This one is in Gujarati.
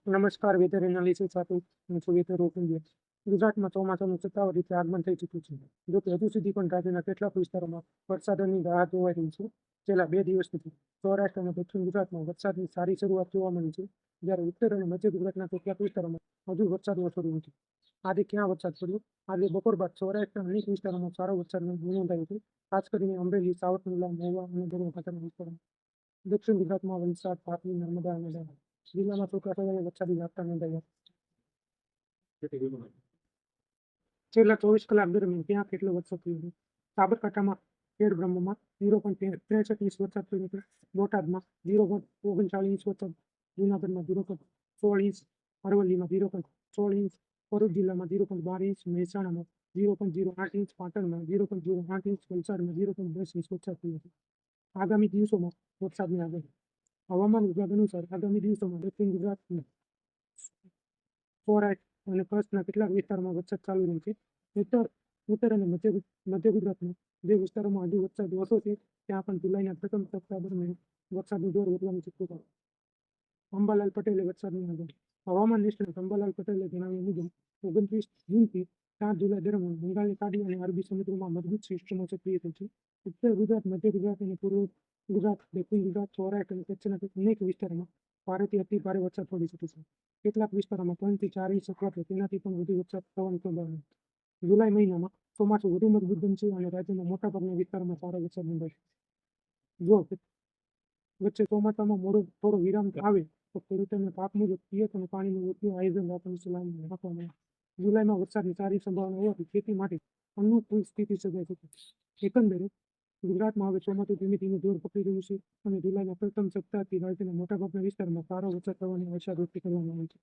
નમસ્કાર, વેધર એનાલિસિસ સાથે હું છું વેધર ઓફ ઇન્ડિયા. ગુજરાતમાં ચોમાસાનું સત્તાવાર રીતે આગમન થઈ ચૂક્યું છે. જોકે હજુ સુધી પણ રાજ્યના કેટલાક વિસ્તારોમાં વરસાદની રાહ જોવાઈ રહી છે. છેલ્લા 2 દિવસ સુધી સૌરાષ્ટ્ર અને દક્ષિણ ગુજરાતમાં વરસાદની સારી શરૂઆત જોવા મળી છે, જ્યારે ઉત્તર અને મધ્ય ગુજરાતના કેટલાક વિસ્તારોમાં હજુ વરસાદ ઓછો રહ્યો છે. આજે ક્યાં વરસાદ પડ્યો? આજે બપોર બાદ સૌરાષ્ટ્રના અનેક વિસ્તારોમાં સારો વરસાદ નોંધાયો છે, ખાસ કરીને અમરેલી, સાવરકુંડલા, મહુવા અને દરિયાકાંઠાના વિસ્તારોમાં. દક્ષિણ ગુજરાતમાં વલસાડ, તાપી, નર્મદા અને ડાંગ જિલ્લામાં છૂટાછવાયા વરસાદી ઝાપટા નોંધાયા. છેલ્લા 24 કલાક દરમિયાન ત્યાં કેટલો વરસાદ થયો છે? સાબરકાંઠામાં ખેડબ્રહ્મમાં 0.63 વરસાદ થયો છે. બોટાદમાં 0.39 વરસાદ, જૂનાગઢમાં 0.16 અરવલ્લીમાં 0.16, ભરૂચ જિલ્લામાં 0.12, મહેસાણામાં 0.08, પાટણમાં 0.08, વલસાડમાં 0.10 વરસાદ થયો છે. આગામી દિવસોમાં વરસાદની આગાહી. હવામાન વિભાગ અનુસાર આગામી દિવસોમાં દક્ષિણ ગુજરાત, સૌરાષ્ટ્ર અને કચ્છના કેટલાક વિસ્તારોમાં વરસાદ ચાલુ રહેશે. ઉત્તર અને મધ્ય ગુજરાતમાં જે વિસ્તારોમાં હજુ વરસાદ ઓછો છે, ત્યાં પણ જુલાઈના પ્રથમ સપ્તાહ દરમિયાન વરસાદનું જોર વધવાની શક્યતા. અંબાલાલ પટેલે વરસાદની આગાહી. હવામાન નિષ્ણાત અંબાલાલ પટેલે જણાવ્યા મુજબ 29 જૂનથી 7 જુલાઈ દરમિયાન બંગાળની ખાડી અને અરબી સમુદ્રમાં મજબૂત સિસ્ટમો સક્રિય થશે. ઉત્તર ગુજરાત, મધ્ય ગુજરાત અને પૂર્વ ગુજરાત, દક્ષિણ ગુજરાત, સૌરાષ્ટ્ર અને કચ્છના અનેક વિસ્તારોમાં ભારેથી અતિ ભારે વરસાદ પડી શકે છે. કેટલાક વિસ્તારોમાં 3 થી 4 ઇંચ અથવા તેનાથી પણ વધુ વરસાદ થવાની સંભાવના. જુલાઈ મહિનામાં ચોમાસું વધુ મજબૂત બનશે અને રાજ્યના મોટાભાગના વિસ્તારોમાં સારો વરસાદ નોંધાશે. જો વચ્ચે ચોમાસામાં થોડો વિરામ આવે તો ખેડૂતોને પાક મુજબ પિયત અને પાણીનું યોગ્ય આયોજન રાખવાની સલાહ આપવામાં આવે. જુલાઈમાં વરસાદની સારી સંભાવના હોવાથી ખેતી માટે અનુકૂળ સ્થિતિ સર્જાઈ શકે. એકંદરે ગુજરાતમાં હવે ચોમાસું ધીમે ધીમે જોર પકડી રહ્યું છે અને જુલાઈના પ્રથમ સપ્તાહથી રાજ્યના મોટાભાગના વિસ્તારમાં સારો વરસાદ થવાની આશા વ્યક્ત કરવામાં આવી છે.